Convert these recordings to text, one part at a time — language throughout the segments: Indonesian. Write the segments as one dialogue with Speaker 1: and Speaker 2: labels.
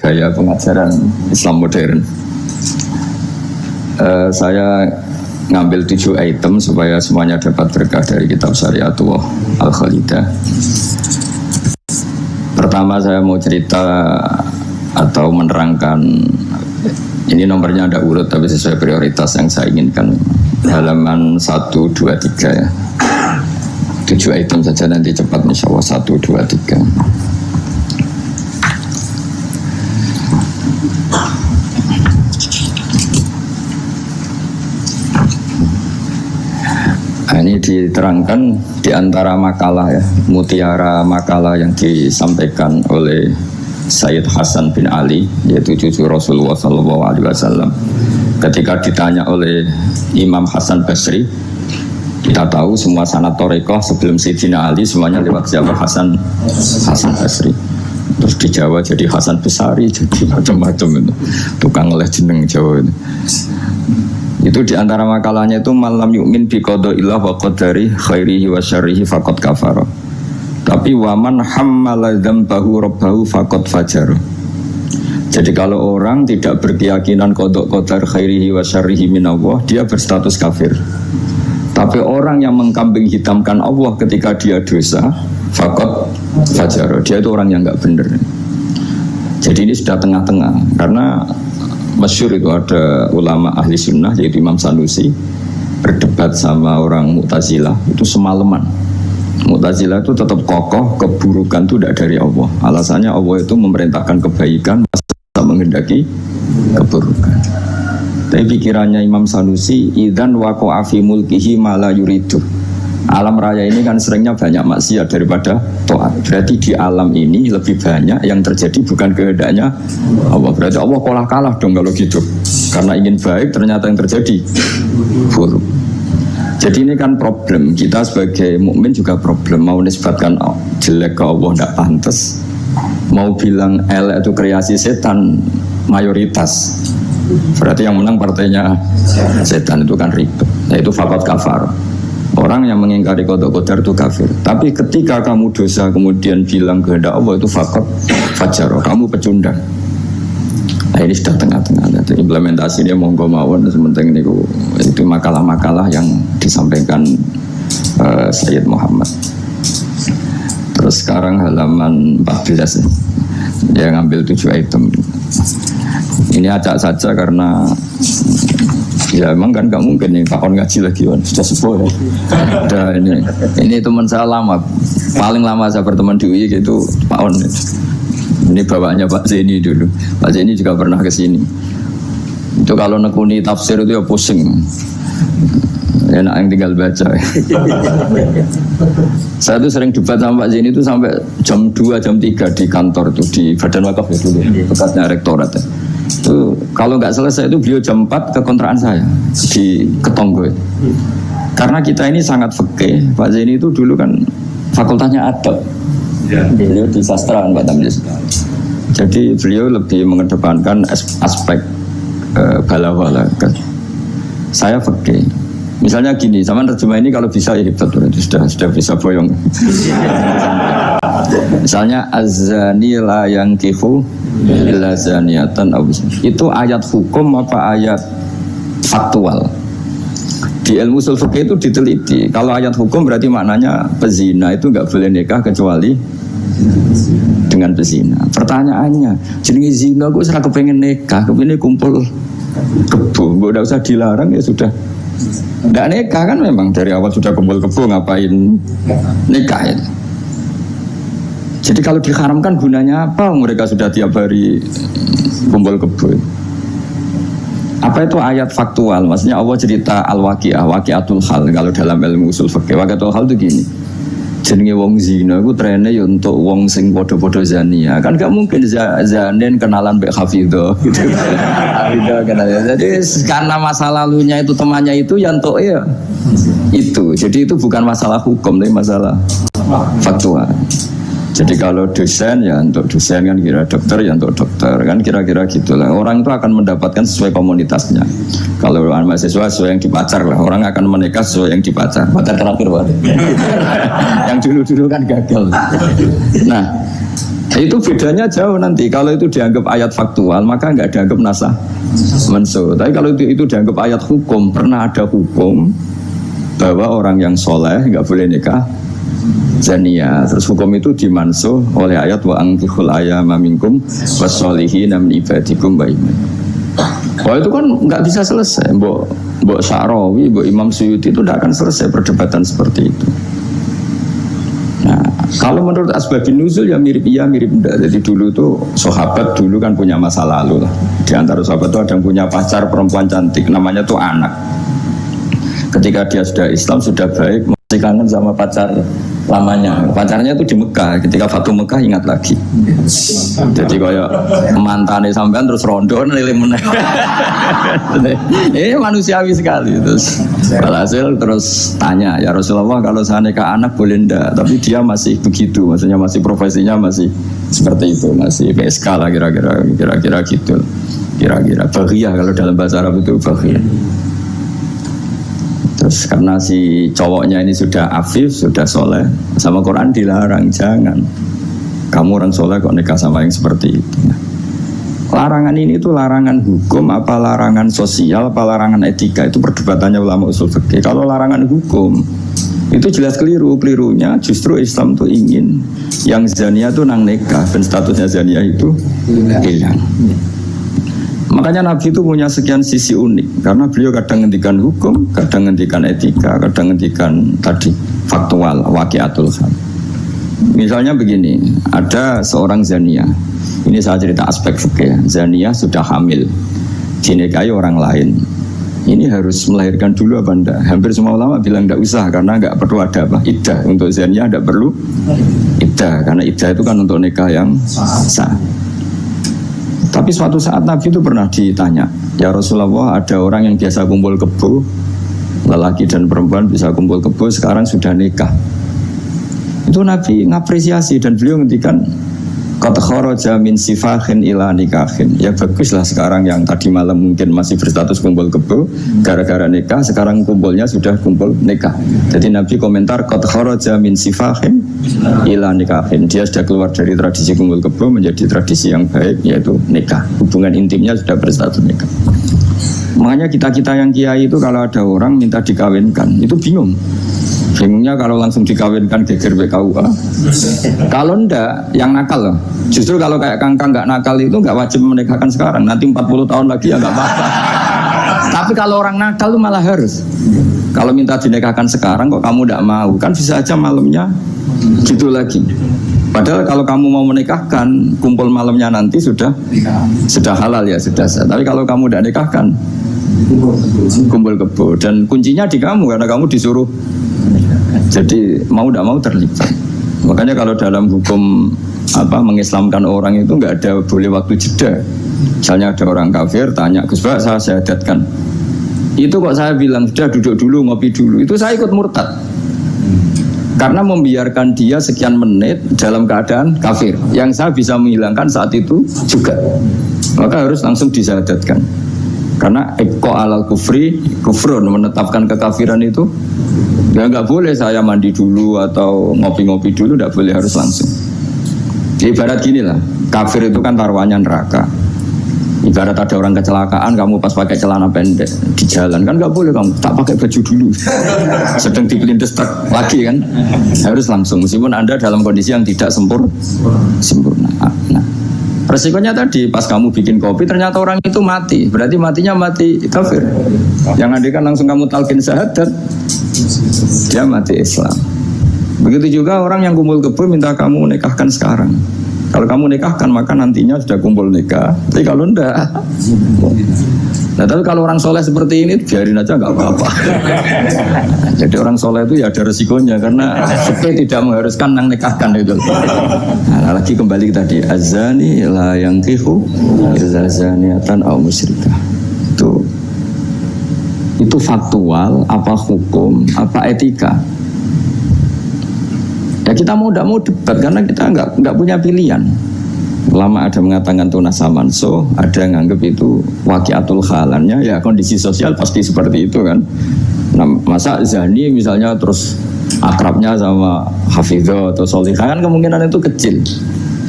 Speaker 1: gaya pengajaran Islam modern. Saya ngambil 7 item supaya semuanya dapat berkah dari kitab Syariatullah Al-Khalidah. Pertama saya mau cerita atau menerangkan, ini nomornya ada urut tapi sesuai prioritas yang saya inginkan. Halaman 1, 2, 3 ya. 7 item saja nanti cepat insya Allah. 1, 2, 3. Nah, ini diterangkan di antara makalah ya, mutiara makalah yang disampaikan oleh Sayyid Hasan bin Ali, yaitu cucu Rasulullah SAW. Ketika ditanya oleh Imam Hasan Basri, kita tahu semua sanad Thariqah sebelum Sayyidina Ali semuanya lewat siapa? Hasan Basri. Terus di Jawa jadi Hasan Besari, jadi macam-macam itu. Tukang oleh jeneng Jawa itu. Itu di antara makalahnya itu malam yu'min bi qadaillah wa qadari khairihi wa syarrihi faqad kafara. Tapi waman hammala dzambahu rabbahu faqad fajara. Jadi kalau orang tidak berkeyakinan qada qadar khairihi wa syarrihi minallah, dia berstatus kafir. Tapi orang yang mengkambing hitamkan Allah ketika dia dosa, faqad fajara. Dia itu orang yang enggak benar. Jadi ini sudah tengah-tengah, karena masyhur itu ada ulama ahli sunnah yaitu Imam Sanusi berdebat sama orang Mu'tazilah itu semalaman. Mu'tazilah itu tetap kokoh keburukan itu tidak dari Allah. Alasannya Allah itu memerintahkan kebaikan, masa menghendaki keburukan. Tapi pikirannya Imam Sanusi, idzan waqa'a fi mulkihi ma la yuridu. Alam raya ini kan seringnya banyak maksiat daripada taat. Berarti di alam ini lebih banyak yang terjadi bukan kehendaknya Allah. Berarti Allah kalah dong kalau gitu. Karena ingin baik ternyata yang terjadi buruk. Jadi ini kan problem. Kita sebagai mukmin juga problem. Mau nisbatkan jelek ke Allah tidak pantas. Mau bilang elek itu kreasi setan mayoritas. Berarti yang menang partainya setan, itu kan ribet. Yaitu faqad kafar. Orang yang mengingkari qada qadar itu kafir. Tapi ketika kamu dosa kemudian bilang kehendak Allah itu faqad fajara, kamu pecundang. Nah ini sudah tengah-tengah. Jadi implementasinya monggo mawon, sementing itu makalah-makalah yang disampaikan Sayyid Muhammad. Terus sekarang halaman 14 ya, ngambil 7 item. Ini acak saja karena ya emang kan gak mungkin nih Pak On ngaji lagi kan, sudah sepuh ya. Udah ini teman saya lama, paling lama saya berteman di UI gitu Pak On. Ini bapaknya Pak Zeni dulu. Pak Zeni juga pernah ke sini. Itu kalau nekuni tafsir itu ya pusing. Enak yang tinggal baca. Saya tuh sering debat sama Pak Zeni itu sampai jam 2, jam 3 di kantor tuh, di Badan Wakaf ya dulu, bekasnya rektorat ya. Itu kalau nggak selesai itu beliau jam 4 ke kontrakan saya di Ketonggo. Karena kita ini sangat fikih. Pak Zaini itu dulu kan fakultasnya adab. Beliau di sastra Pak Tamliz. Jadi beliau lebih mengedepankan aspek balawala. Saya fikih. Misalnya gini, sama terjemah ini kalau bisa ya hebat, sudah bisa boyong. Misalnya az-zani la yankihu illa zaniatan. Itu ayat hukum apa ayat faktual? Di ilmu ushul fikih itu diteliti. Kalau ayat hukum berarti maknanya pezina itu nggak boleh nikah kecuali dengan pezina. Pertanyaannya, jenenge zina gue serah kepengen nikah, kepengen kumpul kebo, nggak usah dilarang ya sudah. Nggak nikah kan memang dari awal sudah kumpul kebo, ngapain nikah ya? Jadi kalau diharamkan gunanya apa? Mereka sudah tiap hari kumpul kebo. Apa itu ayat faktual? Maksudnya Allah cerita al-waqi'ah, waqi'atul hal. Kalau dalam ilmu usul fikih, waqi'atul hal itu gini. Jenenge wong zina iku trene ya untuk wong sing padha-padha zania. Kan gak mungkin zanen kenalan mbek hafidho gitu. Hafidho kenalan. Jadi karena masa lalunya itu temannya itu ya entuk ya itu. Jadi itu bukan masalah hukum tapi masalah faktual. Jadi kalau dosen ya untuk dosen kan, kira dokter ya untuk dokter kan, kira-kira gitulah. Orang itu akan mendapatkan sesuai komunitasnya. Kalau mahasiswa sesuai yang dipacar lah, orang akan menikah sesuai yang dipacar. Pacar terakhir Pak. Yang dulu-dulu kan gagal. Nah, Itu bedanya jauh nanti. Kalau itu dianggap ayat faktual, maka nggak dianggap nasah mansuh. Tapi kalau itu dianggap ayat hukum, pernah ada hukum bahwa orang yang soleh nggak boleh nikah zania. Terus hukum itu dimansuh oleh ayat wa ankihul ayyama minkum wasolihina min ibadikum wa iman. Wah itu kan nggak bisa selesai. Mbok Syarawi, Mbok Imam Suyuti itu tidak akan selesai perdebatan seperti itu. Nah, kalau menurut asbabun nuzul ya mirip iya mirip enggak. Jadi dulu tuh sahabat dulu kan punya masa lalu lah. Di antara sahabat itu ada yang punya pacar perempuan cantik, namanya tuh Anak. Ketika dia sudah Islam sudah baik, masih kangen sama pacar lamanya. Pacarnya itu di Mekah. Ketika Fatu Mekah ingat lagi. Jadi kayak mantannya sampean terus rondo nilai meneh. Manusiawi sekali. Terus alhasil terus tanya, ya Rasulullah kalau saya nikah anak boleh ndak? Tapi dia masih begitu, maksudnya masih profesinya masih seperti itu, masih PSK lah kira-kira gitu. Kira-kira baghiyah kalau dalam bahasa Arab itu baghiyah. Terus karena si cowoknya ini sudah afif, sudah soleh, sama Quran dilarang, jangan. Kamu orang soleh kok nikah sama yang seperti itu. Larangan ini itu larangan hukum, apa larangan sosial, apa larangan etika, itu perdebatannya ulama usul fikih. Kalau larangan hukum, itu jelas keliru. Kelirunya justru Islam tuh ingin yang zania tuh nang nikah, dan statusnya zania itu hilang. Makanya Nabi itu punya sekian sisi unik, karena beliau kadang ngendikan hukum, kadang ngendikan etika, kadang ngendikan tadi faktual, waqiatul hal. Misalnya begini, ada seorang zania, ini saya cerita aspek fikih, zania sudah hamil, dinikahi orang lain. Ini harus melahirkan dulu apa enggak? Hampir semua ulama bilang enggak usah, karena enggak perlu ada apa? Iddah. Untuk zania enggak perlu iddah, karena iddah itu kan untuk nikah yang sah. Tapi suatu saat Nabi itu pernah ditanya, ya Rasulullah, ada orang yang biasa kumpul kebo, lelaki dan perempuan bisa kumpul kebo, sekarang sudah nikah. Itu Nabi ngapresiasi dan beliau ngendikan, qad kharaja min sifahin ila nikahin. Ya baguslah sekarang yang tadi malam mungkin masih berstatus kumpul kebo, gara-gara nikah, sekarang kumpulnya sudah kumpul nikah. Jadi Nabi komentar, qad kharaja min sifahin ila nikahin. Dia sudah keluar dari tradisi kumpul kebo menjadi tradisi yang baik, yaitu nikah. Hubungan intimnya sudah berstatus nikah. Makanya kita-kita yang kiai itu kalau ada orang minta dikawinkan, itu bingung. Bingungnya kalau langsung dikawinkan geger BKUA. Kalau enggak, yang nakal loh. Justru kalau kayak Kangkang enggak nakal itu enggak wajib menikahkan sekarang. Nanti 40 tahun lagi ya enggak apa-apa. Tapi kalau orang nakal itu malah harus. Kalau minta dinikahkan sekarang kok kamu enggak mau, kan bisa aja malamnya gitu lagi. Padahal kalau kamu mau menikahkan, kumpul malamnya nanti sudah halal ya, sudah sah. Tapi kalau kamu enggak nikahkan, kumpul kebo. Dan kuncinya di kamu, karena kamu disuruh. Jadi mau tidak mau terlibat. Makanya kalau dalam hukum mengislamkan orang itu nggak ada boleh waktu jeda. Misalnya ada orang kafir tanya, Gus Pak saya syahadatkan. Itu kok saya bilang sudah duduk dulu ngopi dulu. Itu saya ikut murtad. Karena membiarkan dia sekian menit dalam keadaan kafir, yang saya bisa menghilangkan saat itu juga. Maka harus langsung disyahadatkan. Karena ibqa alal kufri kufrun, menetapkan kekafiran itu ya nggak boleh saya mandi dulu atau ngopi-ngopi dulu, nggak boleh, harus langsung. Ibarat gini lah, kafir itu kan taruhannya neraka. Ibarat ada orang kecelakaan, kamu pas pakai celana pendek di jalan, kan nggak boleh kamu tak pakai baju dulu. Sedang dipelindes truk lagi kan, harus langsung. Meskipun Anda dalam kondisi yang tidak sempurna. Nah, resikonya tadi pas kamu bikin kopi ternyata orang itu mati, berarti matinya mati kafir. Yang andikan langsung kamu talqin syahadat, dia mati Islam. Begitu juga orang yang kumpul kebo minta kamu nikahkan sekarang. Kalau kamu nikahkan maka nantinya sudah kumpul nikah. Tapi kalau enggak, nah tapi kalau orang soleh seperti ini biarin aja nggak apa-apa. Jadi orang soleh itu ya ada resikonya karena fikih tidak mengharuskan nang nikahkan itu. Nah, lagi kembali tadi azani la yankihu illa zaniatan aw musyrikah. Itu faktual, apa hukum, apa etika. Ya kita mau tidak mau debat karena kita nggak punya pilihan. Lama ada mengatakan itu nasamanso, ada yang anggap itu waqiatul halannya, ya kondisi sosial pasti seperti itu kan. Nah, masa zani misalnya terus akrabnya sama hafidho atau solihah kan kemungkinan itu kecil.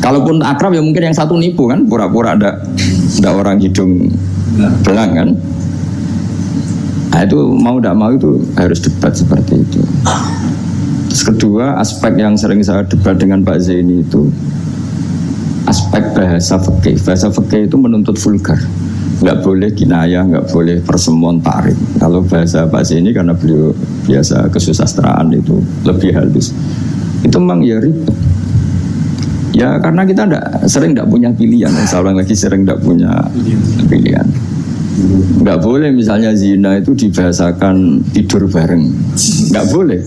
Speaker 1: Kalaupun akrab ya mungkin yang satu nipu kan, pura-pura ada orang hidung belang kan. Nah itu mau tidak mau itu harus debat seperti itu. Terus kedua, aspek yang sering saya debat dengan Pak Zaini itu aspek bahasa fikih. Bahasa fikih itu menuntut vulgar, nggak boleh kinayah, nggak boleh persemuan tarik. Kalau bahasa Pak Zaini karena beliau biasa kesusastraan itu lebih halus. Itu memang ya ribet. Ya karena kita sering tidak punya pilihan. Seorang lagi sering tidak punya pilihan. Nggak boleh misalnya zina itu dibahasakan tidur bareng, nggak boleh.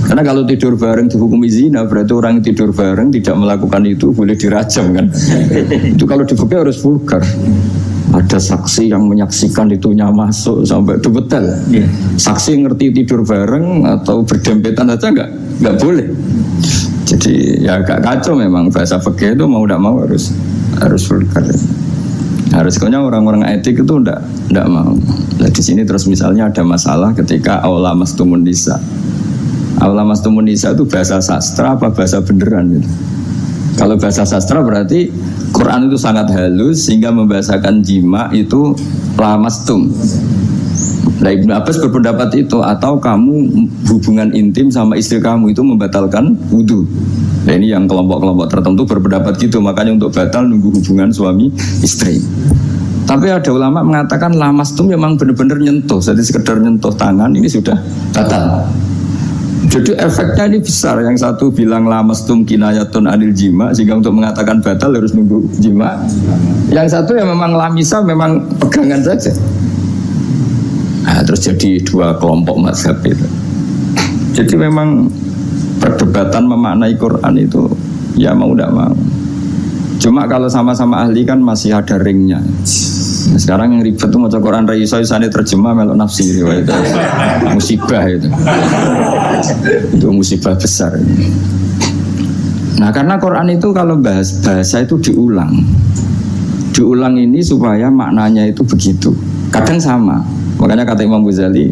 Speaker 1: Karena kalau tidur bareng dihukumi zina, berarti orang yang tidur bareng tidak melakukan itu boleh dirajam kan. Itu kalau dibukti harus vulgar. Ada saksi yang menyaksikan itunya masuk sampai debetal. Saksi ngerti tidur bareng atau berdempetan aja nggak boleh. Jadi ya agak kacau memang bahasa fikih itu mau tidak mau harus vulgar. Harusnya orang-orang etik itu enggak mau. Nah, di sini terus misalnya ada masalah ketika aula mastumun nisa. Aula mastumun nisa itu bahasa sastra apa bahasa beneran gitu. Kalau bahasa sastra berarti Quran itu sangat halus sehingga membahasakan jima itu lamastum. Nah, Ibnu Abbas berpendapat itu, atau kamu hubungan intim sama istri kamu itu membatalkan wudu. Nah ini yang kelompok-kelompok tertentu berpendapat gitu, makanya untuk batal nunggu hubungan suami istri. Tapi ada ulama mengatakan lamastum memang benar-benar nyentuh, jadi sekedar nyentuh tangan ini sudah batal. Jadi efeknya ini besar. Yang satu bilang lamastum kinayatun anil jima, sehingga untuk mengatakan batal harus nunggu jima. Yang satu ya memang lamisa, memang pegangan saja. Nah, terus jadi dua kelompok mazhab itu. Jadi memang perdebatan memaknai Quran itu ya mau tidak mau. Cuma kalau sama-sama ahli kan masih ada ringnya. Nah, sekarang yang ribet itu maca Quran raiso isane terjemah melok nafsi riwayat. Musibah itu. Itu musibah besar. Nah, karena Quran itu kalau bahasa itu diulang. Diulang ini supaya maknanya itu begitu. Kadang sama. Makanya kata Imam Ghazali,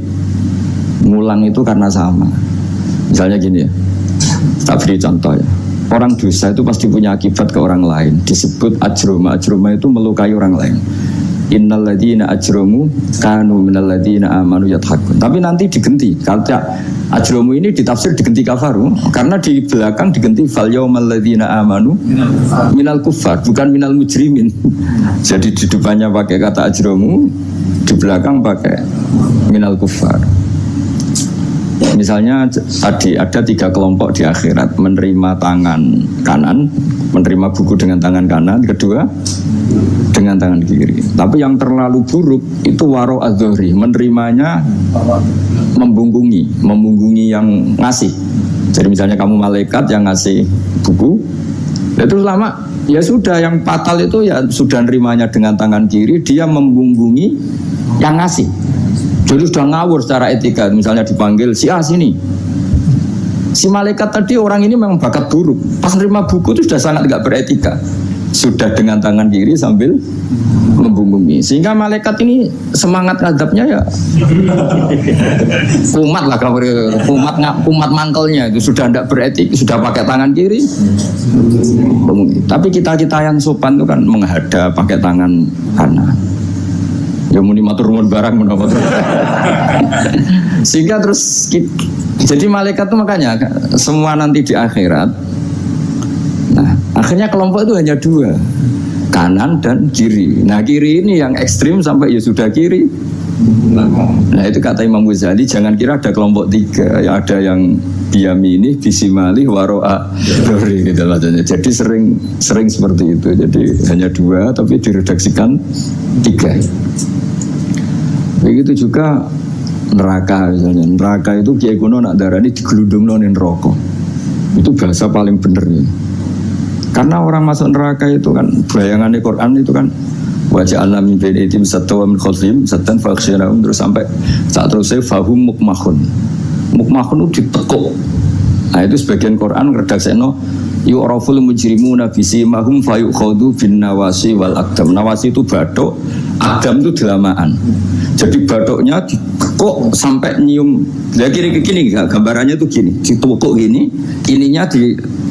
Speaker 1: ngulang itu karena sama. Misalnya gini ya, tak beri contoh ya. Orang dosa itu pasti punya akibat ke orang lain. Disebut ajroma. Ajroma itu melukai orang lain. Innal ladzina ajromu kanu minal ladzina amanu yadhakun. Tapi nanti digenti. Kalau ajromu ini ditafsir digenti kafaru, karena di belakang digenti fal yaumal ladzina amanu minal kufar, bukan minal mujrimin. Jadi di depannya pakai kata ajromu, di belakang pakai minal kufar. Misalnya tadi ada 3 kelompok di akhirat, menerima tangan kanan, menerima buku dengan tangan kanan, kedua dengan tangan kiri. Tapi yang terlalu buruk itu waro adzohri, menerimanya membungkungi yang ngasih. Jadi misalnya kamu malaikat yang ngasih buku, itu lama ya sudah, yang fatal itu ya sudah nerimanya dengan tangan kiri, dia membungkungi yang ngasih. Jadi sudah ngawur secara etika. Misalnya dipanggil si A sini, si malaikat tadi orang ini memang bakat buruk, pas nerima buku itu sudah sangat gak beretika, sudah dengan tangan kiri sambil membungkungi, sehingga malaikat ini semangat ngadapnya ya kumat lah, kumat mangkelnya itu sudah tidak beretik, sudah pakai tangan kiri membungkungi. Tapi kita yang sopan itu kan menghadap pakai tangan kanan. Ya muni matur nuwun barang menapa. Sehingga terus jadi malaikat itu makanya semua nanti di akhirat. Nah, akhirnya kelompok itu hanya 2, kanan dan kiri. Nah, kiri ini yang ekstrim sampai ya sudah kiri. Nah, itu kata Imam Ghazali, jangan kira ada kelompok 3, ya ada yang biyamini, bisimali, waro'a, dori gitu katanya. Jadi sering seperti itu. Jadi hanya 2 tapi diredaksikan 3. Begitu juga neraka misalnya. Neraka itu kiai kuno nak darani digelundungno ning neraka. Itu bahasa paling bener ya. Karena orang masuk neraka itu kan bayangannya Quran itu kan wajah alam min baini itim satwa min khalfihim satan fakhsyirahum, terus sampai saat terusnya fahum mukmahun. Mukmahun itu ditekuk. Nah itu sebagian Quran redaksekno yu'raful mujrimuna bisimahum fayukhadhu bin nawasi wal aqdam. Nawasi itu bathuk, aqdam itu delamaan. Jadi bathuknya ditekuk sampai nyium. Lah kiri-kiri gambarannya itu gini, ditekuk gini, ininya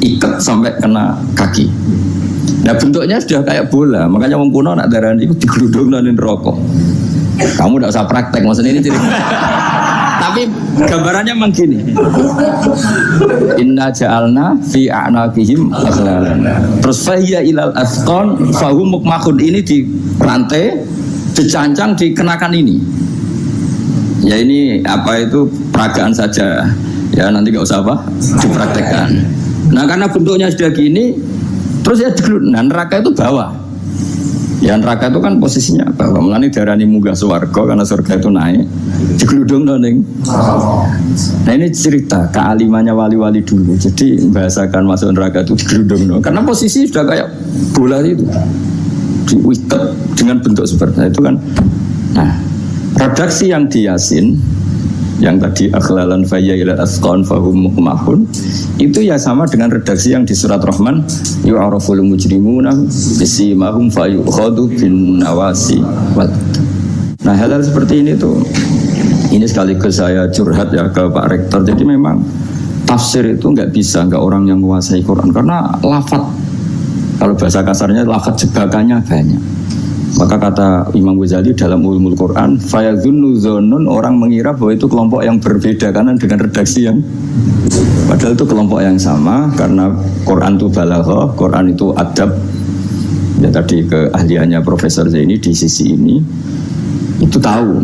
Speaker 1: ikat sampai kena kaki. Nah bentuknya sudah kayak bola, makanya wong kuno nak darani itu digerudung nang rokok. Kamu tidak usah praktek, maksudnya ini ciri. Tapi gambarannya memang gini. Inna ja'alna fi a'naqihim aghlalan. Terus fahiya ilal asqan fahum mukmahun, ini di rantai, dicancang, dikenakan ini. Ya ini apa itu peragaan saja. Ya nanti nggak usah apa dipraktekkan. Nah karena bentuknya sudah gini, terus ya nah, neraka itu bawah. Ya neraka itu kan posisinya bawah. Mulane darani munggah swarga karena surga itu naik. Digeludung ning. Nah ini cerita kealimannya wali-wali dulu. Jadi membahasakan masuk neraka itu digeludung. Karena posisi sudah kayak bola itu. Diikat dengan bentuk seperti itu kan. Nah, redaksi yang di Yasin yang tadi akhlalan fayya ila asqan fahum muhmahun itu ya sama dengan redaksi yang di surat Rahman yu'araful mujrimuna bisimahum fayukhadu bin nawasi. Nah hal-hal seperti ini tuh, ini sekaligus saya curhat ya ke Pak Rektor. Jadi memang tafsir itu nggak bisa, nggak orang yang menguasai Quran karena lafaz, kalau bahasa kasarnya lafaz jebakannya banyak. Maka kata Imam Ghazali dalam Ulumul Quran, fayadhunnu dzannun, orang mengira bahwa itu kelompok yang berbeda karena dengan redaksi yang padahal itu kelompok yang sama karena Quran itu balaghah, Quran itu adab. Ya tadi keahliannya Profesor Zaini di sisi ini itu tahu.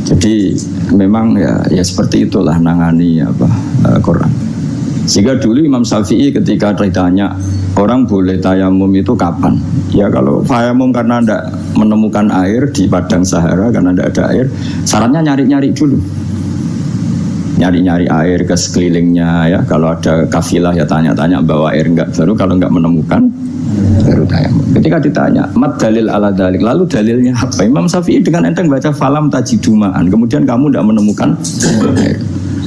Speaker 1: Jadi memang ya seperti itulah nangani Quran. Sehingga dulu Imam Syafi'i ketika ditanya orang boleh tayamum itu kapan? Ya kalau tayamum karena tidak menemukan air di padang Sahara karena tidak ada air, sarannya nyari-nyari dulu. Nyari-nyari air ke sekelilingnya ya. Kalau ada kafilah ya tanya-tanya bawa air enggak. Baru kalau enggak menemukan baru tayamum. Ketika ditanya, mat dalil ala dalik, lalu dalilnya apa? Imam Syafi'i dengan enteng baca falam tajidumaan. Kemudian kamu tidak menemukan air.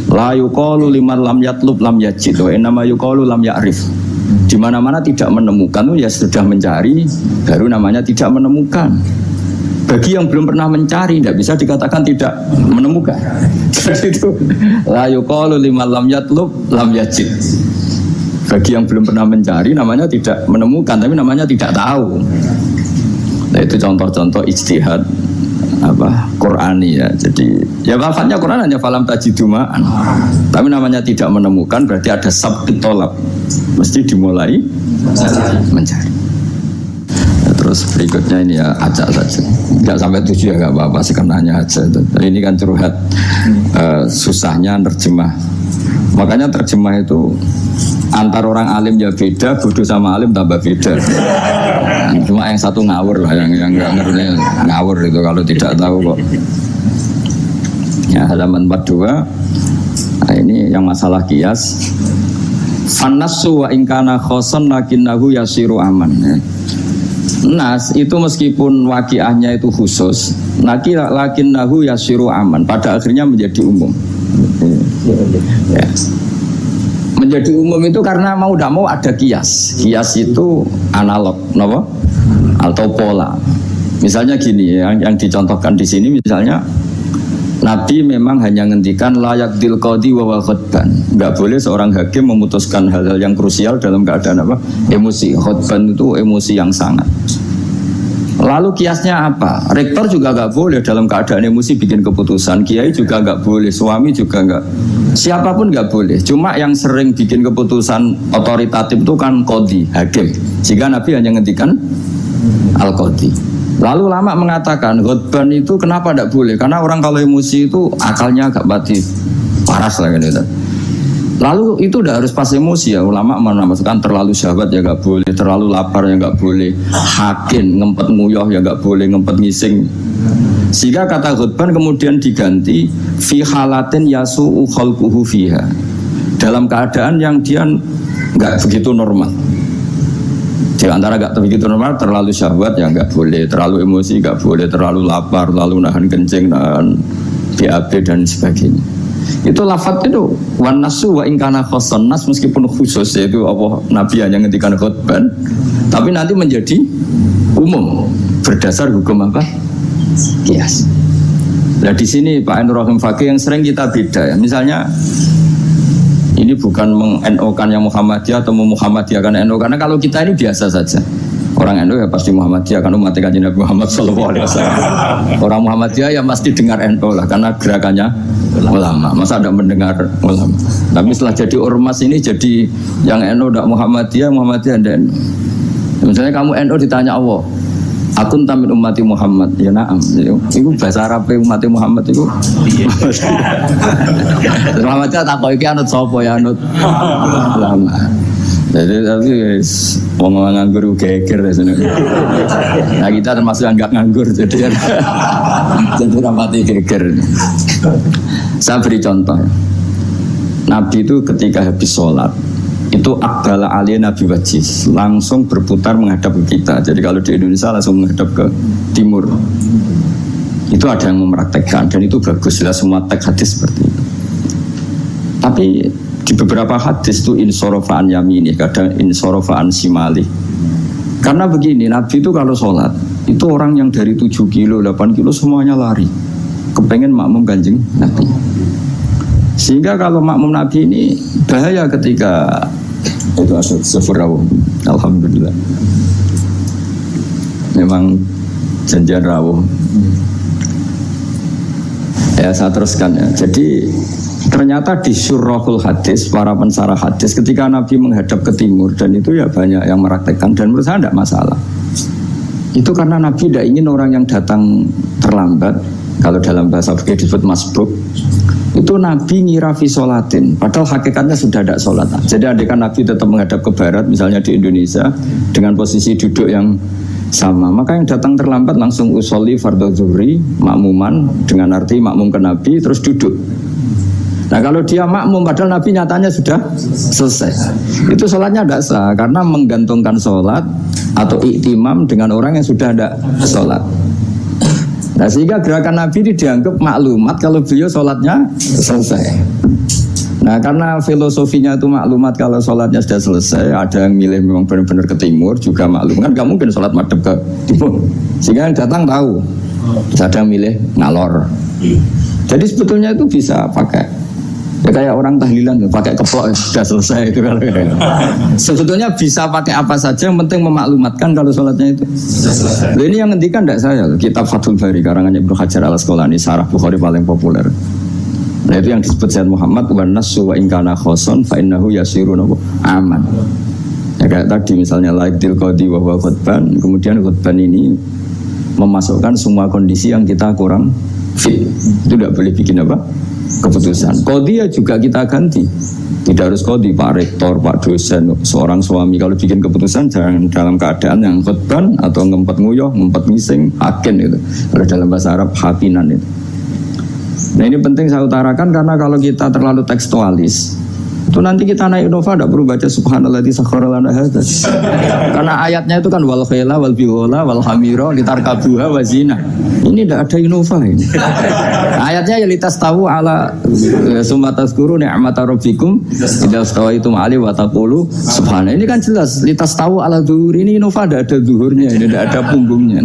Speaker 1: La yuqalu liman lam yatlub lam yajid wa innama yuqalu lam ya'rif. Di mana-mana tidak menemukan itu ya sudah mencari, baru namanya tidak menemukan. Bagi yang belum pernah mencari tidak bisa dikatakan tidak menemukan. Jadi itu la yuqalu liman lam yatlub lam yajid. Bagi yang belum pernah mencari namanya tidak menemukan, tapi namanya tidak tahu. Nah itu contoh-contoh ijtihad Qur'ani ya. Jadi ya lafadznya Quran hanya falam tajidumaan. Tapi namanya tidak menemukan berarti ada sabit tolab. Mesti dimulai mencari. Ya, terus berikutnya ini ya acak saja. Enggak sampai 7 ya enggak apa-apa, sekenanya aja. Ini kan curhat susahnya nerjemah. Makanya terjemah itu antar orang alim ya beda, bodoh sama alim tambah beda. Cuma yang satu ngawur lah, yang nggak ngerti ngawur itu kalau tidak tahu kok. Ya halaman 42. Nah, ini yang masalah kias. Fannasu wa ingkana khoson lakinnahu yasiru aman. Nas itu meskipun waqiahnya itu khusus, lakinnahu yasiru aman. Pada akhirnya menjadi umum. Ya. Menjadi umum itu karena mau tidak mau ada kias. Kias itu analog, no? Atau pola. Misalnya gini, yang dicontohkan di sini misalnya Nabi memang hanya ngendikan layak dil qadi wa wal khutban. Enggak boleh seorang hakim memutuskan hal-hal yang krusial dalam keadaan emosi. Khutban itu emosi yang sangat. Lalu kiasnya apa? Rektor juga enggak boleh dalam keadaan emosi bikin keputusan. Kiai juga enggak boleh, suami juga enggak. Siapapun enggak boleh. Cuma yang sering bikin keputusan otoritatif itu kan qadi, hakim. Jika Nabi hanya ngendikan al-qadi. Lalu ulama mengatakan khutban itu kenapa tidak boleh? Karena orang kalau emosi itu akalnya agak mati paras lah gitu. Lalu itu tidak harus pas emosi ya. Ulama menamakan terlalu syahwat ya nggak boleh, terlalu lapar ya nggak boleh, hakin ngempet nguyah ya nggak boleh, ngempet ngising. Sehingga kata khutban kemudian diganti fi halatin yasu'u khalquhu fiha. Dalam keadaan yang dia nggak begitu normal. Di antara gak begitu normal, terlalu syahwat ya nggak boleh, terlalu emosi nggak boleh, terlalu lapar, terlalu nahan kencing, nahan BAB dan sebagainya. Itu lafadz itu wan nasu wa ingkana khoson nas meskipun khusus yaitu Allah Nabi hanya ngendikan khutban, tapi nanti menjadi umum berdasar hukum apa? Kias. Nah di sini Pak Ainur Rahim Fakih yang sering kita beda ya, misalnya Ini bukan meng-NO-kan yang Muhammadiyah atau Muhammadiyahkan NO, karena kalau kita ini biasa saja. Orang NU ya pasti Muhammadiyah, kan umat Kanjeng Nabi Muhammad sallallahu alaihi wasallam. Orang Muhammadiyah ya pasti dengar NU lah, karena gerakannya ulama. Masa ada mendengar ulama. Tapi setelah jadi ormas ini jadi yang NU tidak Muhammadiyah, Muhammadiyah tidak NU. Misalnya kamu NU ditanya Allah, akun tamin umati Muhammad, ya naam. Itu bahasa Arab umati Muhammad itu. Muhammadiyah tak kau iki anut sapa ya anut ulama. Jadi tapi wong nganggur geger sebenarnya. Nah kita termasuk yang enggak nganggur, jadi rapati geger. Saya beri contoh. Nabi itu ketika habis sholat itu aqbala aliyah Nabi wajis langsung berputar menghadap ke kita. Jadi kalau di Indonesia langsung menghadap ke timur. Itu ada yang mempraktekkan dan itu bagus, jelas semua teks hadis seperti itu. Tapi di beberapa hadis itu insorofaan yamini, kadang insorofaan simali. Karena begini, Nabi itu kalau sholat itu orang yang dari 7 kilo, 8 kilo semuanya lari kepengen makmum Kanjeng Nabi. Sehingga kalau makmum Nabi ini bahaya ketika itu asal sefurawu. Alhamdulillah. Memang janjian rawuh. Ya saya teruskan ya. Jadi ternyata di syurahul hadis, para pensarah hadis, ketika Nabi menghadap ke timur, dan itu ya banyak yang meraktekkan, dan menurut saya tidak masalah. Itu karena Nabi tidak ingin orang yang datang terlambat, kalau dalam bahasa fikih disebut masbuk, itu Nabi ngira fi sholatin, padahal hakikatnya sudah tidak sholat. Jadi andaikan Nabi tetap menghadap ke barat, misalnya di Indonesia, dengan posisi duduk yang sama, maka yang datang terlambat langsung usolli fardhu zuhri makmuman, dengan arti makmum ke Nabi terus duduk. Nah kalau dia makmum padahal Nabi nyatanya sudah selesai, itu sholatnya tidak sah karena menggantungkan sholat atau iktimam dengan orang yang sudah tidak sholat. Nah sehingga gerakan Nabi ini dianggap maklumat kalau beliau sholatnya selesai. Nah karena filosofinya itu maklumat kalau sholatnya sudah selesai, ada yang milih memang benar-benar ke timur juga maklum, kan gak mungkin sholat madhab ke timur, sehingga yang datang tahu, ada yang milih ngalor. Jadi sebetulnya itu bisa pakai. Ya kayak orang tahlilan pakai keplok sudah selesai itu kalau sebetulnya bisa pakai apa saja, yang penting memaklumatkan kalau sholatnya itu. Nah, ini yang ngendikan tidak saya, kitab Fathul Bari karangannya Ibnu Hajar Al-Asqalani, Syarah Bukhari paling populer. Nah itu yang disebut Sayyid Muhammad wa nasu wa ingkana khoson fa innahu yasirun aman. Ya kayak tadi misalnya laiktil qadi wa huwa khutban, kemudian khutban ini memasukkan semua kondisi yang kita kurang fit. Itu tidak boleh bikin apa? Keputusan. Qadhi juga kita ganti. Tidak harus qadhi, Pak Rektor, Pak dosen, seorang suami kalau bikin keputusan jangan dalam keadaan yang khutban atau ngempet nguyuh, ngempet ngising, hakin itu. Kalau dalam bahasa Arab hakinan itu. Nah ini penting saya utarakan karena kalau kita terlalu tekstualis itu nanti kita naik Innova tidak perlu baca subhanalladzi sakhkhara lana hadza. Karena ayatnya itu kan wal khayla wal bighala wal hamira litarkabuha wa zina. Ini tidak ada Innova ini. Ayatnya ya litastawu ala summa tazkuru ni'mata rabbikum idza stawaitum ali wa taqulu subhana. Ini kan jelas litastawu ala zuhur, ini Innova tidak ada zuhurnya, ini tidak ada punggungnya.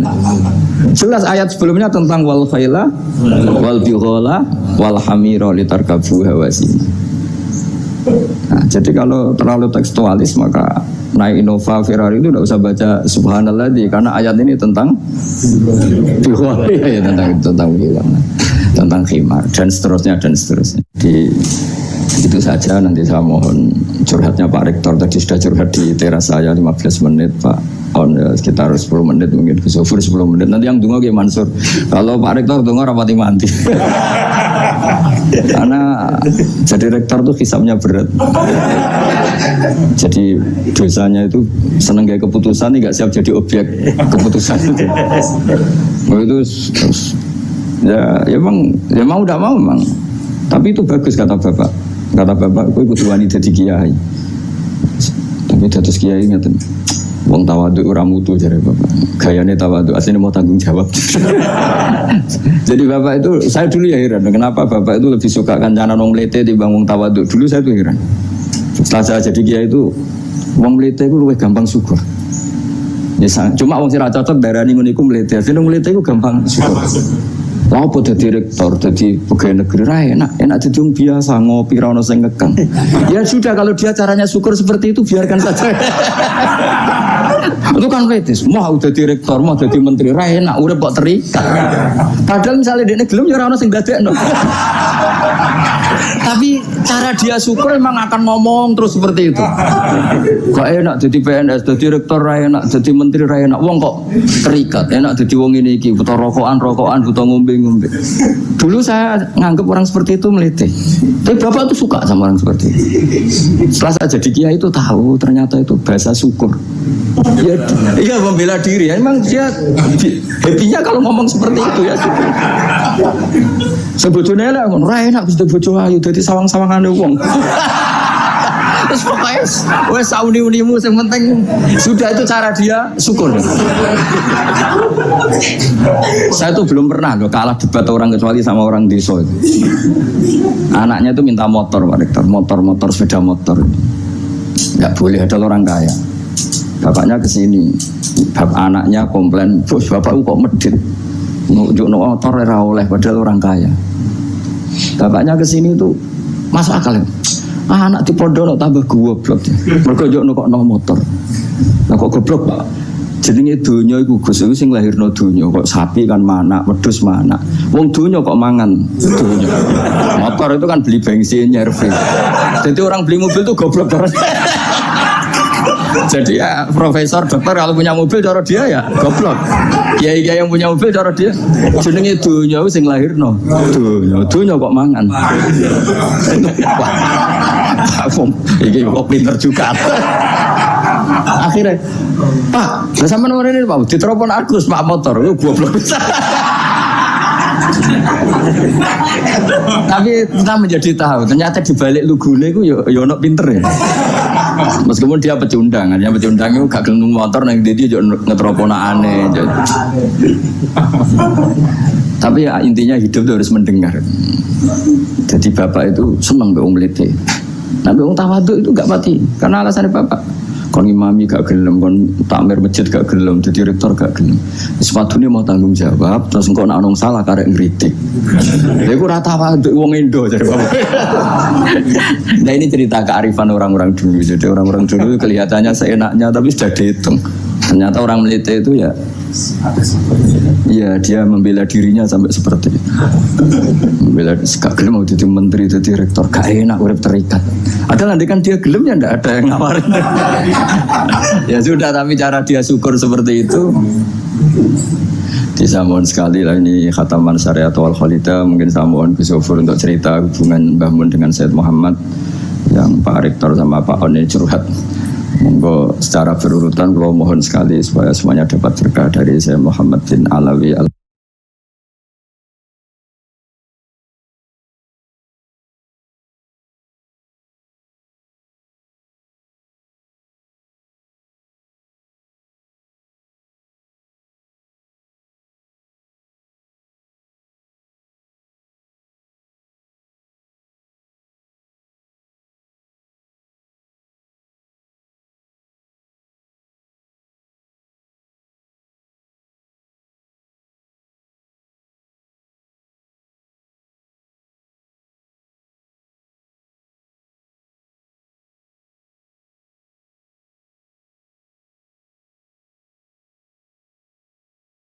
Speaker 1: Jelas ayat sebelumnya tentang wal khayla wal bighala wal hamira litarkabuha wa zina. Nah, jadi kalau terlalu tekstualis maka naik Innova Ferrari itu tidak usah baca subhanalladzi karena ayat ini tentang ya, tentang khimar dan seterusnya. Itu saja, nanti saya mohon curhatnya Pak Rektor. Tadi sudah curhat di teras saya 15 menit Pak, sekitar 10 menit mungkin ke Sofur 10 menit. Nanti yang dungo kayak Mansur, kalau Pak Rektor dungo rapati mati. Karena jadi rektor tuh hisapnya berat. Jadi dosanya itu seneng kayak keputusan, nggak siap jadi objek keputusan itu. Itu ya mau udah mau memang. Tapi itu bagus kata bapak. Kata bapak, gue ikut wani jadi kiai. Tapi dados kiai ngeten. Wong tawadhu ora mutu jare bapak. Gayane tawadhu asline mau tanggung jawab. Jadi bapak itu, saya dulu ya heran kenapa bapak itu lebih suka kancanan wong mlete timbang wong tawadhu. Dulu saya tuh heran. Setelah saya jadi kiai itu wong mlete itu luwih gampang syukur. Ya, cuma wong sing ra cocok darani ngono iku mlete. Sing mlete iku gampang syukur. Lah apa dadi rektor, dadi pegawai negeri ra enak jadi wong biasa ngopi ra ono sing ngekang. Ya sudah kalau dia caranya syukur seperti itu biarkan saja. Itu kan etis, mau dadi rektor, mau dadi menteri ra enak urip kok terikat. Padahal misalnya dekne gelem ya ora ono sing dadekno. Tapi cara dia syukur memang akan ngomong terus seperti itu. Gak enak jadi PNS, jadi rektor ra enak, jadi menteri ra enak. Wong kok terikat, enak jadi wong ini iki, butuh rokokan, butuh ngombe-ngombe. Dulu saya nganggap orang seperti itu melete. Tapi bapak tuh suka sama orang seperti itu. Setelah saya jadi kiai itu tahu ternyata itu bahasa syukur. Ya, iya membela diri. Emang dia happy-nya kalau ngomong seperti itu ya. Sebetulnya lah, ora enak bisa bojo ayu dadi sawang-sawangane wong. Terus pokoknya wes sauni-unimu yang penting sudah itu cara dia syukur. Saya tuh belum pernah loh kalah debat orang kecuali sama orang desa itu. Anaknya tuh minta motor Pak Rektor, motor sepeda motor. Nggak boleh ada orang kaya. Bapaknya kesini, anaknya komplain, bos bapakku kok medit, nunjuk motor ora oleh padahal orang kaya. Bapaknya kesini tuh masuk akal ya. Anak di pondok tambah goblok. Mergo yo kok motor. Lah kok goblok, Pak? Jenenge donya iku Gus sing lahirno donya kok sapi kan manak, wedhus manak. Wong donya kok mangan donya. Motor itu kan beli bensin nyervis. Jadi orang beli mobil tuh goblok terus. Jadi ya profesor, dokter kalau punya mobil cara dia ya goblok. Kiai yang punya mobil cara dia jenenge donya sing lahirno. Donya kok mangan. Iki kok pinter juga. Akhirnya, Pak, lah sampean ora ini Pak, diteropon Agus Pak motor, lu goblok bisa. Tapi kita menjadi tahu, ternyata di balik lugune itu ya ono pinter ya. Meskipun dia pecundang, hanya pecundang itu gak gelem motor nang dia juga ngetropona aneh. Tapi ya, intinya hidup itu harus mendengar. Jadi bapak itu senang mbek wong mlete. Nah, wong tawaduk itu gak mati karena alasannya bapak. Kon imami gak gelem, kon takmir masjid gak gelem, jadi rektor gak gelem. Sepatune mau tanggung jawab, terus engko nek ono salah karek ngritik. Lha iku ora tawaduk wong Indo jare bapak. Nah ini cerita kearifan orang-orang dulu. Jadi orang-orang dulu kelihatannya seenaknya tapi sudah dihitung. Ternyata orang Melite itu ya iya dia membela dirinya sampai seperti itu. Membela gak gelem mau jadi menteri, jadi rektor gak enak urip terikat. Padahal nanti kan dia gelem ya ndak ada yang ngawarin. Ya sudah, tapi cara dia syukur seperti itu. Disampun sekali lah ini khataman syariat wal khalida. Mungkin sampun Gus Sofur untuk cerita hubungan Mbah Mun dengan Said Muhammad yang Pak Rektor sama Pak On ini curhat. Monggo secara berurutan kalau mohon sekali supaya semuanya dapat berkah dari Said Muhammad bin Alawi